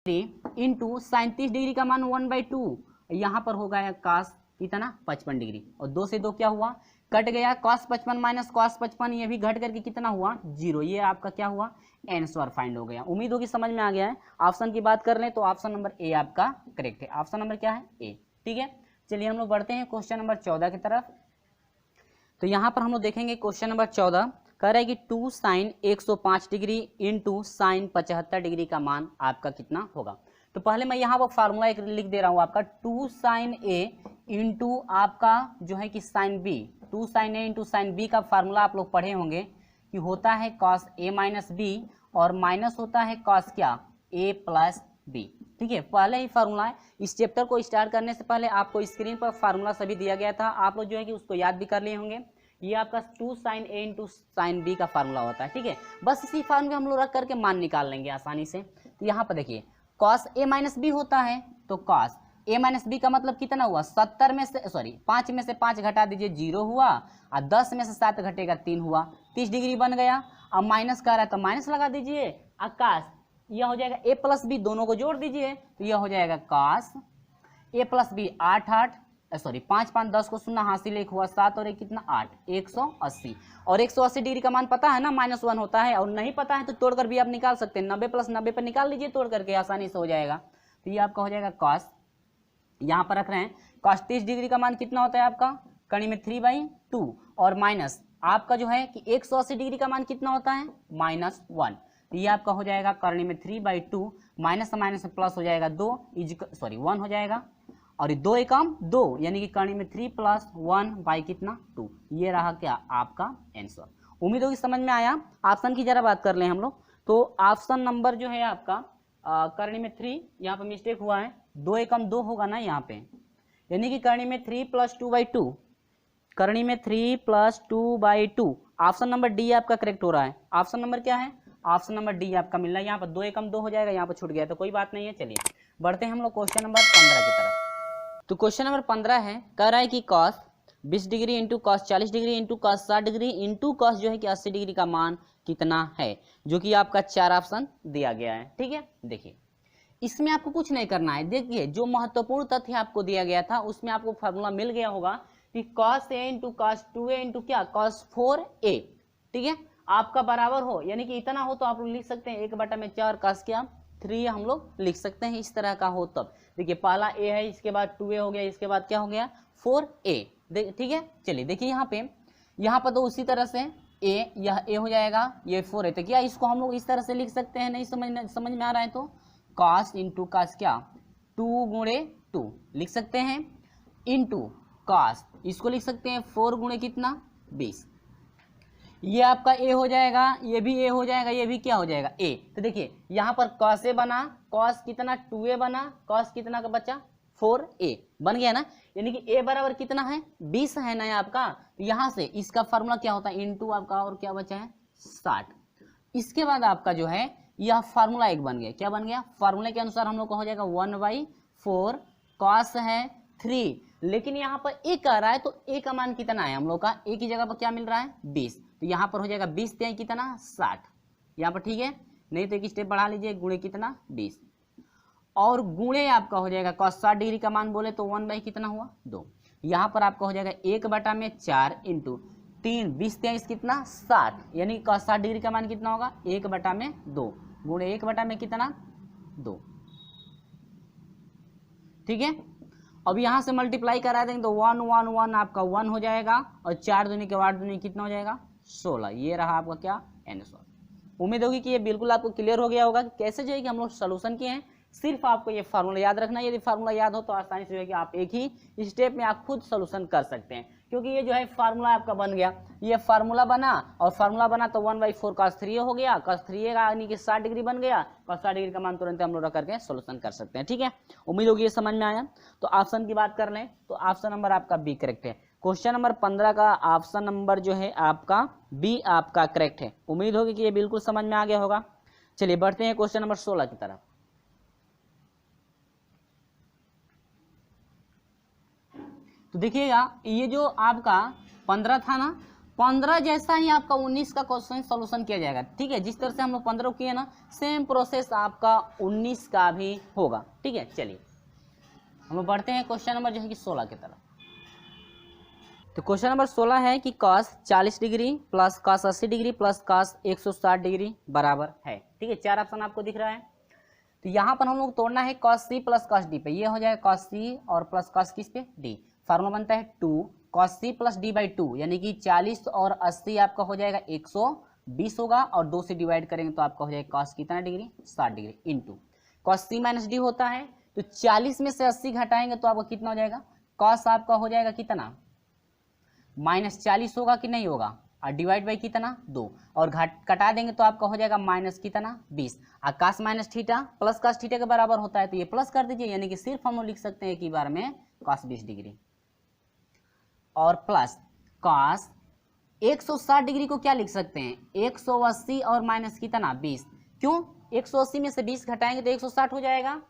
Into sine 30 degree का मान 1/2, यहाँ पर हो गया cos कितना 55 डिग्री, और 2 से 2 क्या हुआ कट गया, cos 55 माइनस cos 55, ये भी घट करके कितना हुआ 0, ये आपका क्या हुआ आंसर फाइंड हो गया। उम्मीद होगी समझ में आ गया है। ऑप्शन की बात कर लें तो ऑप्शन नंबर ए आपका करेक्ट है, ऑप्शन नंबर क्या है ए। ठीक है, चलिए हम लोग बढ़ते हैं क्वेश्चन नंबर 14 की तरफ। तो यहाँ पर हम लोग देखेंगे क्वेश्चन नंबर 14 कह रहा है कि 2 sine 105 degree into sine 75 degree का मान आपका कितना होगा। तो पहले मैं यहाँ पर फार्मूला एक लिख दे रहा हूँ आपका 2 साइन ए इंटू आपका जो है कि sine B, 2 sign A into sine B का फार्मूला आप लोग पढ़े होंगे कि होता है कॉस ए माइनस बी और माइनस होता है कॉस क्या ए प्लस बी। ठीक है, पहले ही फार्मूला है। इस चैप्टर को स्टार्ट करने से पहले आपको स्क्रीन पर फार्मूला सभी दिया गया था, आप लोग जो है कि उसको याद भी कर लिए होंगे। ये आपका 2 sign A into sine B का फार्मूला होता है। ठीक है, बस इसी फार्मूले हम लोग रख करके मान निकाल लेंगे आसानी से। तो यहाँ पर देखिए कॉस ए माइनस बी होता है, तो कॉस ए माइनस बी का मतलब कितना हुआ 70 में से 5 में से 5 घटा दीजिए 0 हुआ, और 10 में से 7 घटेगा 3 हुआ, 30 डिग्री बन गया। अब माइनस कर रहा है तो माइनस लगा दीजिए, आकाश यह हो जाएगा ए प्लस बी, दोनों को जोड़ दीजिए तो यह हो जाएगा कॉस ए प्लस बी 5 5 10 को शून्य हासिल, 1 हुआ 7 और 1 कितना 8, 180। और 180 डिग्री का मान पता है ना -1 होता है, और नहीं पता है तो तोड़कर भी आप निकाल सकते हैं, 90 + 90 पर निकाल लीजिए तोड़ करके, आसानी से हो जाएगा। तो ये आपका हो जाएगा कॉस, यहाँ पर रख रहे हैं कॉस 30 डिग्री का मान कितना होता है आपका कड़ी में 3/2, और माइनस आपका जो है कि 180 डिग्री का मान कितना होता है -1। तो ये आपका हो जाएगा करणी में 3/2, माइनस माइनस प्लस हो जाएगा 1 हो जाएगा, और 2 एकम 2 यानी कि करणी में 3 + 1 कितना 2। ये रहा क्या आपका आंसर। उम्मीद होगी समझ में आया। ऑप्शन की जरा बात कर लें हम लोग, तो ऑप्शन नंबर जो है आपका करणी में 3, यहाँ पर मिस्टेक हुआ है, 2 एकम 2 होगा ना यहाँ पे, यानी कि करणी में 3 + 2/2, करणी में 3 + 2/2। ऑप्शन नंबर डी आपका करेक्ट हो रहा है। ऑप्शन नंबर क्या है, ऑप्शन नंबर डी आपका मिल रहा है। यहाँ पर 2 एकम 2 हो जाएगा, यहाँ पर छूट गया तो कोई बात नहीं है। चलिए बढ़ते हैं हम लोग क्वेश्चन नंबर 15 की तरफ। तो क्वेश्चन नंबर 15 है, कह रहा है कि cos 20 degree into cos 40 degree into cos 60 degree into cos जो है कि 80 डिग्री का मान कितना है, जो कि आपका 4 ऑप्शन दिया गया है। ठीक है, देखिए इसमें आपको कुछ नहीं करना है। देखिए जो महत्वपूर्ण तथ्य आपको दिया गया था उसमें आपको फार्मूला मिल गया होगा कि cos a into cos 2a into क्या cos 4a, ठीक है, आपका बराबर हो, यानी कि इतना हो तो आप लोग लिख सकते हैं 1/4 cos क्या 3 हम लोग लिख सकते हैं, इस तरह का हो तब। देखिए पहला a है, इसके बाद 2a हो गया, इसके बाद क्या हो गया 4a। ठीक है, चलिए देखिए यहाँ पर तो उसी तरह से a, यह a हो जाएगा, ये 4 है, तो क्या इसको हम लोग इस तरह से लिख सकते हैं, नहीं समझ में आ रहा है तो cos इंटू cos क्या 2 गुणे 2 लिख सकते हैं, इंटू cos इसको लिख सकते हैं 4 गुणे कितना 20। ये आपका a हो जाएगा, ये भी a हो जाएगा, ये भी क्या हो जाएगा a। तो देखिए यहाँ पर cos a बना, cos कितना 2a बना, cos कितना का बचा 4a बन गया ना, यानी कि a बराबर कितना है 20 है ना आपका। तो यहाँ से इसका फार्मूला क्या होता है इंटू आपका, और क्या बचा है 60। इसके बाद आपका जो है यह फार्मूला एक बन गया, क्या बन गया, फार्मूले के अनुसार हम लोग को हो जाएगा 1/4 cos है 3, लेकिन यहाँ पर a कह रहा है तो a का मान कितना है हम लोग का, a की जगह पर क्या मिल रहा है 20, तो यहाँ पर हो जाएगा 20 ते कितना 60, यहाँ पर ठीक है, नहीं तो एक स्टेप बढ़ा लीजिए गुणे कितना 20, और गुणे आपका हो जाएगा cos 60 डिग्री का मान बोले तो 1 कितना हुआ 2, यहाँ पर आपका हो जाएगा 1/4 इंटू 3 20 23 कितना 60, यानी cos 60 डिग्री का मान कितना होगा 1/2 गुणे 1/में कितना 2। ठीक है, अब यहाँ से मल्टीप्लाई करा देंगे तो 1 1 1 आपका 1 हो जाएगा, और 4 दूनी के 8 दूनी कितना हो जाएगा 16। ये रहा आपका क्या आंसर। उम्मीद होगी कि ये बिल्कुल आपको क्लियर हो गया होगा कि कैसे जो है कि हम लोग सोल्यूशन किए हैं। सिर्फ आपको ये फार्मूला याद रखना है, यदि फार्मूला याद हो तो आसानी से जो है कि आप एक ही स्टेप में आप खुद सोल्यूशन कर सकते हैं, क्योंकि ये जो है फार्मूला आपका बन गया, ये फार्मूला बना, और फार्मूला बना तो 1/4 cos 3 हो गया, cos 3 यानी कि 60 डिग्री बन गया, cos 60 डिग्री का मान तुरंत हम लोग रख करके सोल्यूशन कर सकते हैं। ठीक है, उम्मीद होगी ये समझ में आया। तो ऑप्शन की बात कर लें तो ऑप्शन नंबर आपका बी करेक्ट है। क्वेश्चन नंबर 15 का ऑप्शन नंबर जो है आपका बी आपका करेक्ट है। उम्मीद होगी कि ये बिल्कुल समझ में आ गया होगा। चलिए बढ़ते हैं क्वेश्चन नंबर 16 की तरफ। तो देखिएगा ये जो आपका 15 था ना, 15 जैसा ही आपका 19 का क्वेश्चन सोल्यूशन किया जाएगा। ठीक है, जिस तरह से हम लोग 15 किए ना, सेम प्रोसेस आपका 19 का भी होगा। ठीक है, चलिए हम लोग बढ़ते हैं क्वेश्चन नंबर जो है कि 16 की तरफ। तो क्वेश्चन नंबर 16 है कि cos 40 degree plus cos 80 degree plus cos 160 degree बराबर है। ठीक है, 4 ऑप्शन आपको दिख रहा है। तो यहाँ पर हम लोग तोड़ना है cos c plus cos d पे, ये हो जाएगा cos c और प्लस cos किस पे d। फार्मूला बनता है 2 cos c plus d by 2, यानी कि 40 और 80 आपका हो जाएगा 120 होगा, और 2 से डिवाइड करेंगे तो आपका हो जाएगा cos कितना degree 60 degree into cos c minus d होता है। तो 40 में से 80 घटाएंगे तो आपका कितना हो जाएगा, cos आपका हो जाएगा कितना -40 होगा कि नहीं होगा, और डिवाइड बाई कितना 2, और कटा देंगे तो आपका हो जाएगा माइनस कितना 20। और cos minus theta plus cos theta के बराबर होता है, तो ये प्लस कर दीजिए, यानी कि सिर्फ हम लोग लिख सकते हैं एक ही बार में cos 20 डिग्री और प्लस cos 160 डिग्री को क्या लिख सकते हैं 180 और माइनस कितना 20। क्यों, 180 में से 20 घटाएंगे तो 160 हो जाएगा।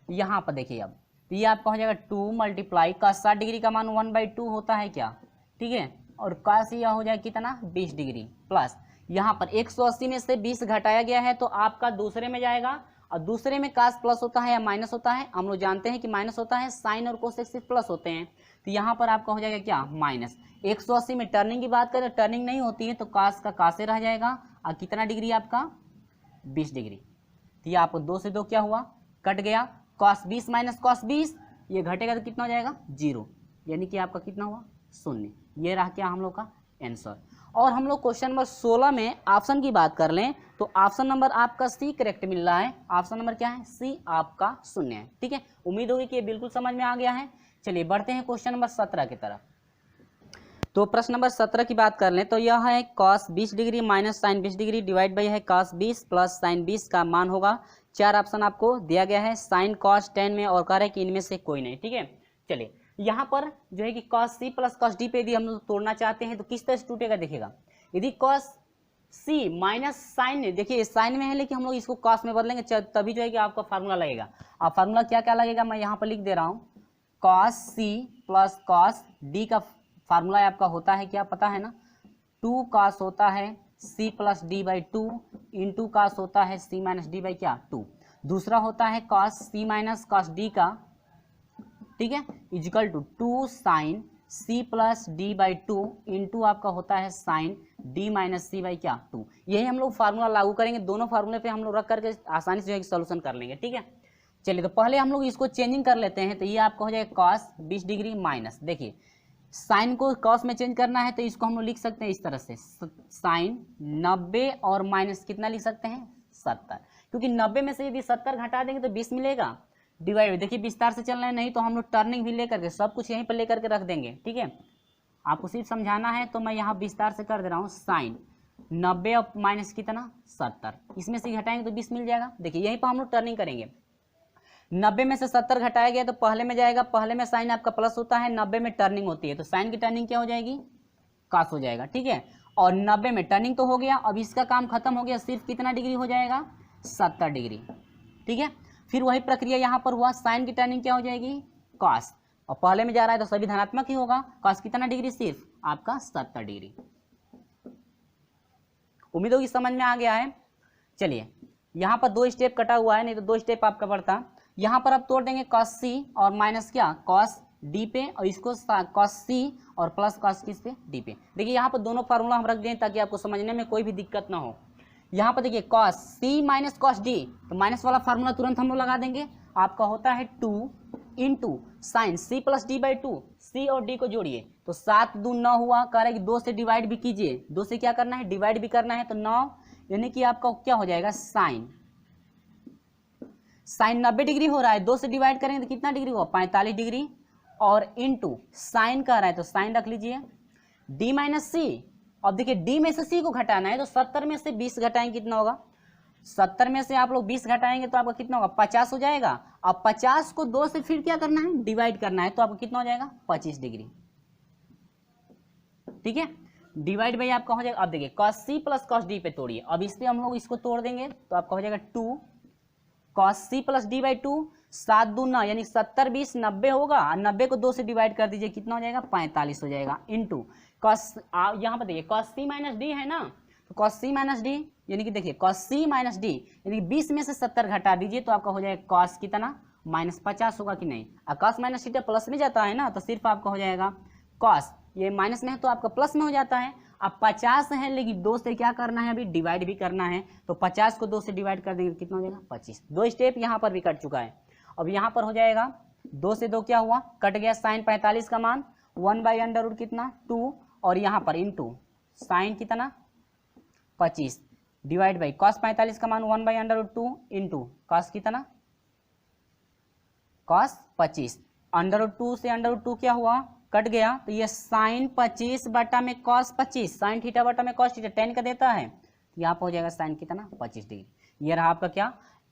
यहाँ पर देखिए अब तो ये आपका हो जाएगा 2 मल्टीप्लाई cos 60 डिग्री का मान 1/2 होता है क्या। ठीक है, और cos यह हो जाएगा कितना 20 डिग्री प्लस यहाँ पर 180 में से 20 घटाया गया है तो आपका दूसरे में जाएगा, और दूसरे में cos प्लस होता है या माइनस होता है, हम लोग जानते हैं कि माइनस होता है, साइन और कोसेक सिर्फ प्लस होते हैं। तो यहाँ पर आपका हो जाएगा क्या माइनस 180 में टर्निंग की बात करें, टर्निंग नहीं होती है तो cos का cos रह जाएगा, और कितना डिग्री आपका 20 डिग्री। तो ये आपको 2 से 2 क्या हुआ कट गया, cos 20 माइनस cos 20, ये घटेगा तो कितना हो जाएगा 0, यानी कि आपका कितना हुआ 0। ये रहा क्या हम लोग का आंसर। और हम लोग क्वेश्चन नंबर 16 में ऑप्शन की बात कर लें तो ऑप्शन नंबर आपका सी करेक्ट मिल रहा है। ऑप्शन नंबर क्या है सी आपका 0 है। ठीक है, उम्मीद होगी कि ये बिल्कुल समझ में आ गया है। चलिए बढ़ते हैं क्वेश्चन नंबर 17 की तरफ। तो प्रश्न नंबर 17 की बात कर लें तो यह है cos 20 degree minus sine 20 degree divide by है cos 20 प्लस साइन 20 का मान होगा। 4 ऑप्शन आपको दिया गया है साइन cos tan में, और कह रहे हैं कि इनमें से कोई नहीं। ठीक है, चलिए यहाँ पर जो है कि cos c plus cos d पे यदि हम लोग तोड़ना चाहते हैं तो किस तरह से टूटेगा देखिएगा। यदि cos c माइनस साइन, देखिए साइन में है लेकिन हम लोग इसको cos में बदलेंगे तभी जो है कि आपका फार्मूला लगेगा। अब फार्मूला क्या क्या लगेगा मैं यहाँ पर लिख दे रहा हूँ। cos c plus cos d का फार्मूला आपका होता है क्या पता है ना, 2 cos होता है c plus d by 2 into cos होता है c माइनस d बाई क्या 2। दूसरा होता है cos c minus cos d का, ठीक है, equal to 2 sine c plus D by 2 into आपका होता है sine d minus C by क्या 2। यही हम लोग फार्मूला लागू करेंगे, दोनों फार्मूले पे हम लोग रख करके आसानी से जो है सोल्यूशन कर लेंगे। ठीक है, चलिए तो पहले हम लोग इसको चेंजिंग कर लेते हैं। तो ये आपका हो जाएगा cos 20 डिग्री माइनस, देखिए साइन को cos में चेंज करना है तो इसको हम लोग लिख सकते हैं इस तरह से, साइन 90 और माइनस कितना लिख सकते हैं 70, क्योंकि 90 में से यदि 70 घटा देंगे तो 20 मिलेगा डिवाइड। देखिए विस्तार से चलना है, नहीं तो हम लोग टर्निंग भी लेकर के सब कुछ यहीं पर लेकर के रख देंगे। ठीक है, आपको सिर्फ समझाना है तो मैं यहाँ विस्तार से कर दे रहा हूँ। साइन 90 और माइनस कितना 70, इसमें से घटाएंगे तो 20 मिल जाएगा। देखिए यहीं पर हम लोग टर्निंग करेंगे, 90 में से 70 घटाया गया तो पहले में जाएगा, पहले में साइन आपका प्लस होता है, 90 में टर्निंग होती है तो साइन की टर्निंग क्या हो जाएगी cos हो जाएगा। ठीक है, और 90 में टर्निंग तो हो गया, अब इसका काम खत्म हो गया, सिर्फ कितना डिग्री हो जाएगा 70 डिग्री। ठीक है, फिर वही प्रक्रिया यहाँ पर हुआ, साइन की टर्निंग क्या हो जाएगी cos, और पहले में जा रहा है तो सभी धनात्मक ही होगा। cos कितना डिग्री सिर्फ आपका 70 डिग्री। उम्मीद होगी समझ में आ गया है। चलिए यहाँ पर 2 स्टेप कटा हुआ है, नहीं तो 2 स्टेप आपका बढ़ता। यहाँ पर अब तोड़ देंगे cos c और माइनस क्या cos d पे, और इसको cos c और प्लस cos किस पे d पे। देखिए यहाँ पर दोनों फार्मूला हम रख दें ताकि आपको समझने में कोई भी दिक्कत ना हो। यहाँ पर देखिए cos c minus cos d, तो माइनस वाला फार्मूला तुरंत हम लोग लगा देंगे। आपका होता है 2 into sine c plus D by 2, c और d को जोड़िए तो 7 दून 9 हुआ, कह रहा है कि 2 से डिवाइड भी कीजिए, 2 से क्या करना है डिवाइड भी करना है तो 9, यानी कि आपका क्या हो जाएगा साइन 90 डिग्री हो रहा है, 2 से डिवाइड करेंगे तो कितना डिग्री हुआ 45 डिग्री, और इंटू साइन कह रहा है तो साइन रख लीजिए d माइनस सी। अब देखिए d में से c को घटाना है तो 70 में से 20 घटाएंगे कितना होगा, 70 में से आप लोग 20 घटाएंगे तो आपका कितना होगा 50 हो जाएगा। अब 50 को 2 से फिर क्या करना है डिवाइड करना है तो आपका कितना हो जाएगा 25 डिग्री। ठीक है, डिवाइड बाई आपका हो जाएगा। अब देखिए cos c plus cos d पे तोड़िए, अब इससे हम लोग इसको तोड़ देंगे तो आपका हो जाएगा 2 cos c plus d by 2, 7 दूना यानी 70 20 90 होगा, 90 को 2 से डिवाइड कर दीजिए, कितना हो जाएगा 45 हो जाएगा, इंटू कॉस, यहाँ पर देखिए कॉस सी माइनस डी है ना, तो कॉस सी माइनस डी यानी कि देखिए कॉस सी माइनस डी यानी कि 20 में से 70 घटा दीजिए तो आपका हो जाएगा कॉस कितना -50 होगा कि नहीं। और कॉस माइनस थीटा प्लस में जाता है ना, तो सिर्फ आपका हो जाएगा कॉस, ये माइनस में है तो आपका प्लस में हो जाता है। अब 50 है लेकिन 2 से क्या करना है, अभी डिवाइड भी करना है, तो 50 को 2 से डिवाइड कर देंगे कितना हो जाएगा 25। 2 स्टेप यहाँ पर भी कट चुका है। अब यहाँ पर हो जाएगा 2 से 2 क्या हुआ, कट गया, साइन 45 का मान 1/√, कितना 2, और यहाँ पर इंटू साइन कितना 25 डिवाइड बाई कॉस 45 का मान 1/√2 इंटू कॉस कितना कॉस 25, √2 से √2 क्या हुआ, कट गया, तो ये साइन 25 बटा में कॉस 25, साइन थीटा बटा में कॉस थीटा 10 का देता है, तो यहाँ पर हो जाएगा साइन कितना 25 डिग्री। ये रहा आपका क्या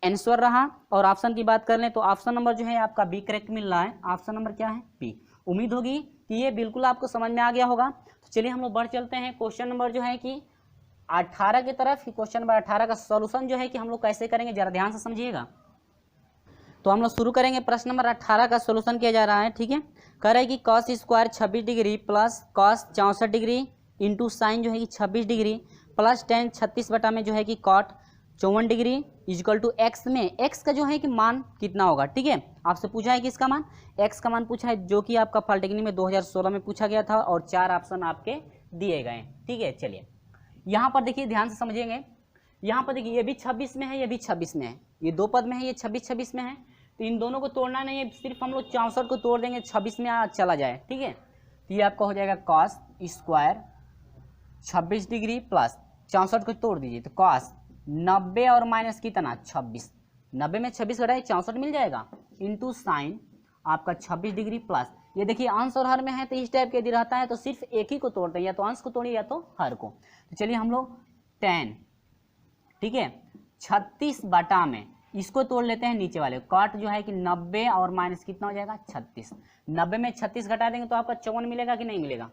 आंसर रहा। और ऑप्शन की बात कर लें तो ऑप्शन नंबर जो है आपका बी करेक्ट मिल रहा है। ऑप्शन नंबर क्या है बी। उम्मीद होगी कि ये बिल्कुल आपको समझ में आ गया होगा। तो चलिए हम लोग बढ़ चलते हैं क्वेश्चन नंबर जो है कि 18 की तरफ। क्वेश्चन नंबर 18 का सॉल्यूशन जो है कि हम लोग कैसे करेंगे, जरा ध्यान से समझिएगा। तो हम लोग शुरू करेंगे, प्रश्न नंबर 18 का सॉल्यूशन किया जा रहा है, ठीक है। कह रहा है कि cos square 26 degree plus cos 64 degree into sign जो है कि 26 डिग्री प्लस टेन 36 बटा में जो है कि cot 54 degree equal to X में एक्स का जो है कि मान कितना होगा, ठीक है। आपसे पूछा है कि इसका मान एक्स का मान पूछा है, जो कि आपका पॉलिटेक्निक में 2016 में पूछा गया था और 4 ऑप्शन आपके दिए गए, ठीक है। चलिए यहाँ पर देखिए ध्यान से समझेंगे। यहाँ पर देखिए ये भी 26 में है, ये भी 26 में है, ये दो पद में है, ये 26 में है, तो इन दोनों को तोड़ना नहीं है, सिर्फ हम लोग 64 को तोड़ देंगे, 26 में चला जाए, ठीक है। तो ये आपका हो जाएगा कॉस स्क्वायर 26 डिग्री प्लस 64 को तोड़ दीजिए तो कॉस 90 और माइनस कितना 26, 90 में 26 घटाए 64 मिल जाएगा, इंटू साइन आपका 26 डिग्री प्लस, ये देखिए अंश और हर में है तो इस टाइप के यदि रहता है तो सिर्फ एक ही को तोड़ते हैं, या तो अंश को तोड़िए या तो हर को। तो चलिए हम लोग 10, ठीक है, 36 बटा में इसको तोड़ लेते हैं नीचे वाले, कॉट जो है कि 90 और माइनस कितना हो जाएगा 36, 90 में 36 घटा देंगे तो आपका 54 मिलेगा कि नहीं मिलेगा,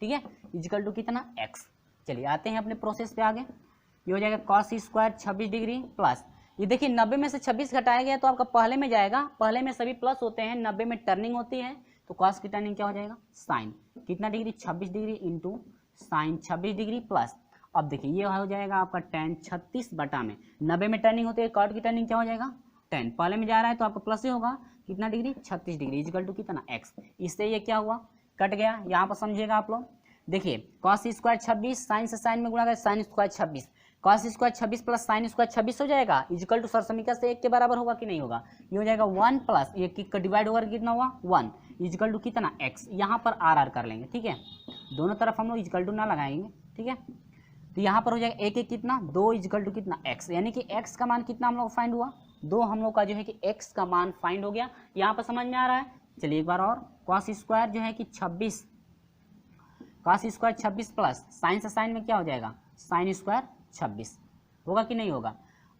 ठीक है, इजिकल टू कितना एक्स। चलिए आते हैं अपने प्रोसेस पे आगे। ये हो जाएगा कॉस स्क्वायर 26 डिग्री प्लस, ये देखिए 90 में से 26 घटाया गया तो आपका पहले में जाएगा, पहले में सभी प्लस होते हैं, 90 में टर्निंग होती है तो कॉस की टर्निंग क्या हो जाएगा साइन कितना degree 26 degree into sign 26 degree plus. अब देखिए ये हो जाएगा आपका tan 36 बटा में 90 में टर्निंग होती है, कॉट की टर्निंग क्या हो जाएगा 10, पहले में जा रहा है तो आपका प्लस ही होगा, कितना डिग्री 36 डिग्री इजिकल टू कितना एक्स। इससे ये क्या हुआ कट गया, यहाँ पर समझिएगा आप लोग। देखिए कॉस स्क्वायर 26 साइन से साइन में गुणा कर sine square 26, cos square 26 plus sine square 26 हो जाएगा, इजिकल टू सरसमीका से 1 के बराबर होगा कि नहीं होगा, ये हो जाएगा 1 प्लस ये का डिवाइड होकर कितना हुआ 1 इजिकल टू कितना एक्स। यहाँ पर आर आर कर लेंगे, ठीक है, दोनों तरफ हम लोग इजिकल टू ना लगाएंगे, ठीक है। तो यहाँ पर हो जाएगा एक एक कितना 2 इजिकल टू कितना एक्स, यानी कि एक्स का मान कितना हम लोग फाइंड हुआ 2, हम लोग का जो है कि एक्स का मान फाइंड हो गया। यहाँ पर समझ में आ रहा है। चलिए एक बार और, कॉस स्क्वायर जो है कि 26, कॉस स्क्वायर 26 प्लस साइन से साइन में क्या हो जाएगा साइन स्क्वायर 26 होगा कि नहीं होगा,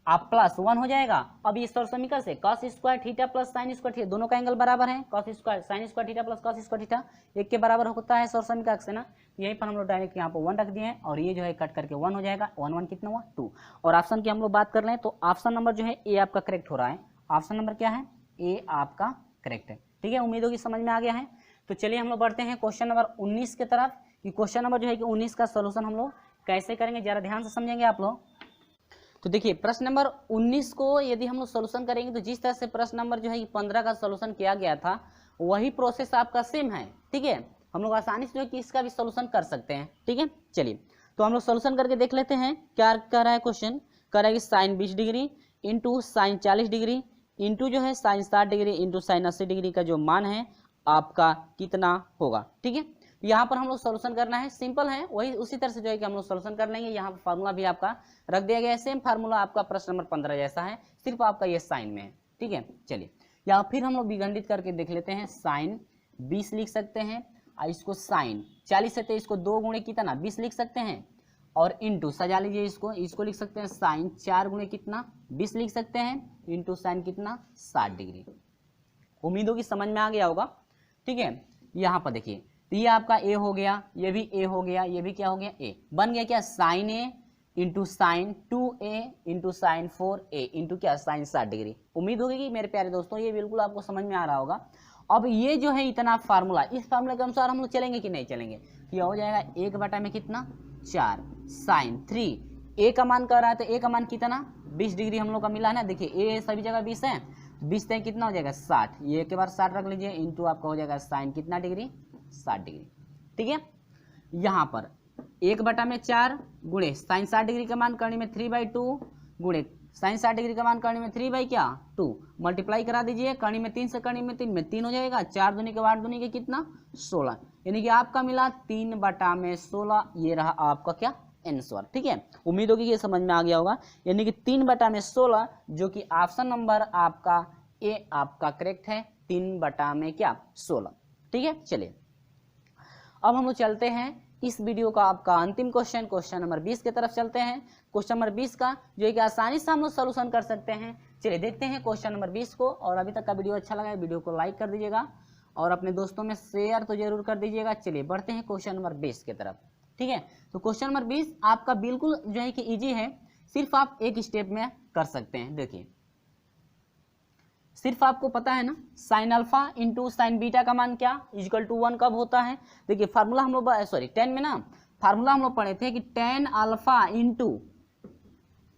आप प्लस 1 हो जाएगा। अब ये समीकरण से cos square theta plus sine square theta दोनों का एंगल बराबर है, cos square sine square theta plus cos square theta 1 के बराबर होता है समीकरण से ना, यहीं पर हम लोग डायरेक्ट यहाँ पर 1 रख दिए हैं और ये जो है कट करके 1 हो जाएगा, 1 1 कितना हुआ 2। और ऑप्शन की हम लोग बात कर रहे हैं तो ऑप्शन नंबर जो है ए आपका करेक्ट हो रहा है, ऑप्शन नंबर क्या है ए आपका करेक्ट है, ठीक है। उम्मीद होगी समझ में आ गया है। तो चलिए हम लोग बढ़ते हैं क्वेश्चन नंबर 19 की तरफ, कि क्वेश्चन नंबर जो है कि 19 का सोल्यूशन हम लोग कैसे करेंगे, जरा ध्यान से समझेंगे आप लोग। तो देखिए प्रश्न नंबर 19 को यदि हम लोग सोल्यूशन करेंगे तो जिस तरह से प्रश्न नंबर जो है 15 का सोल्यूशन किया गया था वही प्रोसेस आपका सेम है, ठीक है। हम लोग आसानी से जो है कि इसका भी सोल्यूशन कर सकते हैं, ठीक है। चलिए तो हम लोग सोल्यूशन करके देख लेते हैं क्या कह रहा है क्वेश्चन। कह रहा है कि sine 20 degree into sine 40 degree into जो है sine 60 degree into sine 80 degree का जो मान है आपका कितना होगा, ठीक है। यहाँ पर हम लोग सोल्यूशन करना है, सिंपल है, वही उसी तरह से जो है कि हम लोग सोल्यूशन कर लेंगे। यहाँ पर फार्मूला भी आपका रख दिया गया है, सेम फार्मूला आपका प्रश्न नंबर 15 जैसा है, सिर्फ आपका ये साइन में है, ठीक है। चलिए यहाँ फिर हम लोग विखंडित करके देख लेते हैं, साइन 20 लिख सकते हैं और इसको साइन 40 है तो इसको 2 गुणे कितना 20 लिख सकते हैं, और इंटू सजा लीजिए इसको लिख सकते हैं साइन 4 गुणे कितना 20 लिख सकते हैं, इंटू साइन कितना 60 डिग्री। उम्मीद होगी समझ में आ गया होगा, ठीक है। यहाँ पर देखिए तो ये आपका ए हो गया, ये भी ए हो गया, ये भी क्या हो गया ए, बन गया क्या sine A into sine 2a into sine 4a into क्या साइन 60 डिग्री। उम्मीद होगी कि मेरे प्यारे दोस्तों ये बिल्कुल आपको समझ में आ रहा होगा। अब ये जो है इतना फार्मूला, इस फार्मूला के अनुसार हम लोग चलेंगे कि नहीं चलेंगे। ये हो जाएगा 1 बटा में कितना 4 साइन 3 a का मान कर रहा है तो a का मान कितना 20 डिग्री हम लोग का मिला है ना। देखिए a सभी जगह 20 है, 20 से कितना हो जाएगा 60, ये के बार 60 रख लीजिए इंटू आपका हो जाएगा साइन कितना डिग्री 60 डिग्री। ठीक है, यहाँ पर 1 बटा में 4 गुणे साइन 60 डिग्री का मान करने में 3/2 गुणे साइन 60 डिग्री का मान करने में 3/2 मल्टीप्लाई करा दीजिए, करने में 3 से करने में 3 में 3 हो जाएगा, 4 दूनी के 8 दूनी के कितना 16, यानी कि आपका मिला 3 बटा में 16। ये रहा आपका क्या आंसर। ठीक है, उम्मीद होगी ये समझ में आ गया होगा, यानी कि 3 बटा में 16 जो कि ऑप्शन नंबर आपका ए आपका करेक्ट है, 3 बटा में क्या 16। ठीक है, चलिए अब हम लोग चलते हैं इस वीडियो का आपका अंतिम क्वेश्चन नंबर 20 की तरफ चलते हैं। क्वेश्चन नंबर 20 का जो है कि आसानी से हम लोग सोल्यूशन कर सकते हैं। चलिए देखते हैं क्वेश्चन नंबर 20 को। और अभी तक का वीडियो अच्छा लगा है वीडियो को लाइक कर दीजिएगा और अपने दोस्तों में शेयर तो जरूर कर दीजिएगा। चलिए बढ़ते हैं क्वेश्चन नंबर 20 की तरफ। ठीक है, तो क्वेश्चन नंबर 20 आपका बिल्कुल जो है कि ईजी है, सिर्फ आप एक स्टेप में कर सकते हैं। देखिए सिर्फ आपको पता है ना sine alpha into sine beta का मान क्या इक्वल टू 1 कब होता है। देखिए फार्मूला हम लोग 10 में ना फार्मूला हम लोग पढ़े थे कि tan अल्फा इंटू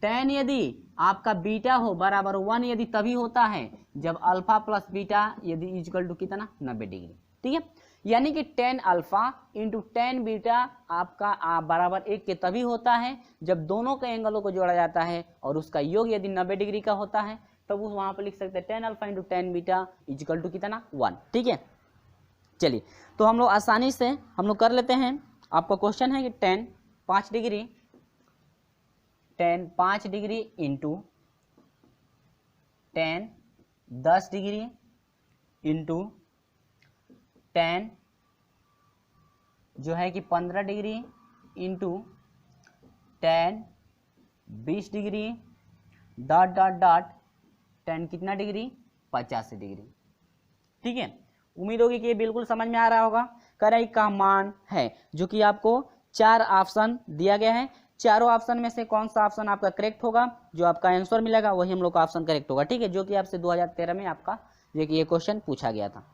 tan यदि आपका बीटा हो बराबर 1 यदि तभी होता है जब अल्फा प्लस बीटा यदि इक्वल टू कितना 90 डिग्री। ठीक है, यानी कि tan alpha into tan beta आपका बराबर 1 के तभी होता है जब दोनों के एंगलों को जोड़ा जाता है और उसका योग यदि 90 डिग्री का होता है, तब उस वहां पर लिख सकते हैं tan alpha into tan beta equal to कितना 1। ठीक है, चलिए तो हम लोग आसानी से हम लोग कर लेते हैं। आपका क्वेश्चन है कि tan 5 degree into tan 10 degree into tan जो है कि 15 degree into tan 20 degree dot dot dot tan कितना डिग्री 85 डिग्री। ठीक है, उम्मीद होगी कि ये बिल्कुल समझ में आ रहा होगा। करेक्ट का मान है जो कि आपको 4 ऑप्शन दिया गया है, चारों ऑप्शन में से कौन सा ऑप्शन आपका करेक्ट होगा, जो आपका आंसर मिलेगा वही हम लोग का ऑप्शन करेक्ट होगा। ठीक है, जो कि आपसे 2013 में आपका जो कि ये क्वेश्चन पूछा गया था।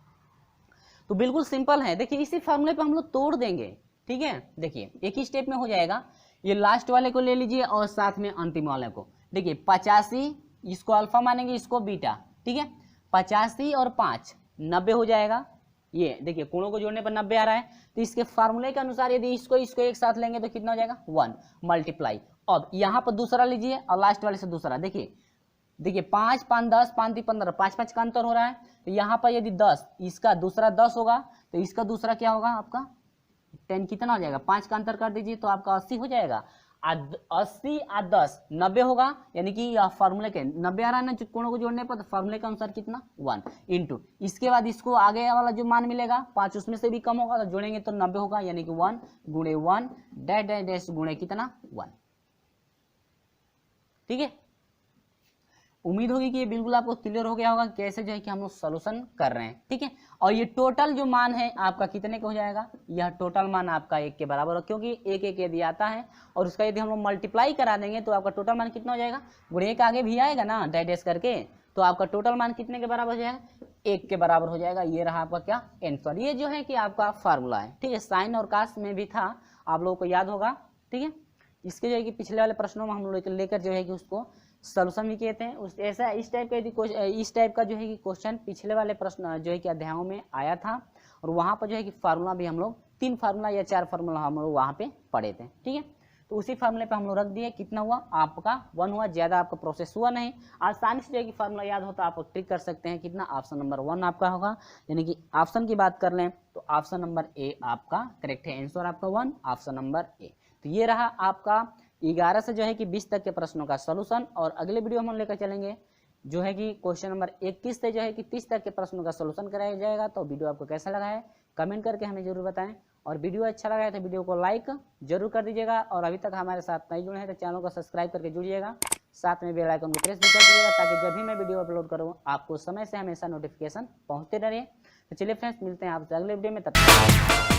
तो बिल्कुल सिंपल है, देखिए इसी फॉर्मूले पे हम लोग तोड़ देंगे। ठीक है, देखिए एक ही स्टेप में हो जाएगा। ये लास्ट वाले को ले लीजिए और साथ में अंतिम वाले को। देखिए 85 इसको अल्फा मानेंगे, इसको बीटा। ठीक है, 85 और 5 90 हो जाएगा। ये देखिए कोणों को जोड़ने पर 90 आ रहा है, तो इसके फार्मूले के अनुसार यदि इसको एक साथ लेंगे तो कितना हो जाएगा 1 मल्टीप्लाई। अब यहाँ पर दूसरा लीजिए और लास्ट वाले से दूसरा। देखिए 5 5 10 5 3 15 5 का अंतर हो रहा है, तो यहाँ पर यदि 10 इसका दूसरा 10 होगा तो इसका दूसरा क्या होगा आपका 10 कितना हो जाएगा, 5 का अंतर कर दीजिए तो आपका 80 हो जाएगा। 80 और 10 90 होगा, यानी कि फार्मूले के 90 आ रहा है ना कोणों को जोड़ने पर, तो फार्मूले के अनुसार कितना 1 इंटू इसके बाद इसको आगे वाला जो मान मिलेगा 5 उसमें से भी कम होगा तो जोड़ेंगे तो 90 होगा, यानी कि 1 गुणे 1 डैश डैश डैश गुणे कितना 1। ठीक है, उम्मीद होगी कि ये बिल्कुल आपको क्लियर हो गया होगा कैसे जो है कि हम लोग सोल्यूशन कर रहे हैं। ठीक है, और ये टोटल जो मान है आपका कितने का हो जाएगा, यह टोटल मान आपका 1 के बराबर हो, क्योंकि 1 1 यदि आता है और उसका यदि हम लोग मल्टीप्लाई करा देंगे तो आपका टोटल मान कितना हो जाएगा, गुणे 1 आगे भी आएगा ना डैश डैश करके, तो आपका टोटल मान कितने के बराबर हो जाएगा 1 के बराबर हो जाएगा। ये रहा आपका क्या आंसर। ये जो है कि आपका फार्मूला है। ठीक है, साइन और कास में भी था, आप लोगों को याद होगा। ठीक है, इसके जो है कि पिछले वाले प्रश्नों में हम लोग लेकर जो है कि उसको सोल्यूशन भी कहते हैं। उस ऐसा इस टाइप का जो है कि क्वेश्चन पिछले वाले प्रश्न जो है कि अध्यायों में आया था, और वहाँ पर जो है कि फार्मूला भी हम लोग 3 फार्मूला या 4 फार्मूला हम लोग वहाँ पे पढ़े थे। ठीक है, तो उसी फार्मूले पे हम लोग रख दिए। कितना हुआ आपका 1 हुआ, ज़्यादा आपका प्रोसेस हुआ नहीं। आसानी से जो है कि फार्मूला याद होता आप ट्रिक कर सकते हैं। कितना ऑप्शन नंबर 1 आपका होगा, यानी कि ऑप्शन की बात कर लें तो ऑप्शन नंबर ए आपका करेक्ट है। आंसर आपका 1 ऑप्शन नंबर ए। तो ये रहा आपका 11 से जो है कि 20 तक के प्रश्नों का सॉल्यूशन। और अगले वीडियो में हम लेकर चलेंगे जो है कि क्वेश्चन नंबर 21 से जो है कि 30 तक के प्रश्नों का सॉल्यूशन कराया जाएगा। तो वीडियो आपको कैसा लगा है कमेंट करके हमें जरूर बताएं, और वीडियो अच्छा लगा है तो वीडियो को लाइक जरूर कर दीजिएगा, और अभी तक हमारे साथ नहीं जुड़े हैं तो चैनल को सब्सक्राइब करके जुड़िएगा, साथ में बेल आइकन को प्रेस भी कर दीजिएगा ताकि जब भी मैं वीडियो अपलोड करूँ आपको समय से हमेशा नोटिफिकेशन पहुँचते रहे। तो चलिए फ्रेंड्स, मिलते हैं आपसे अगले वीडियो में, तब तक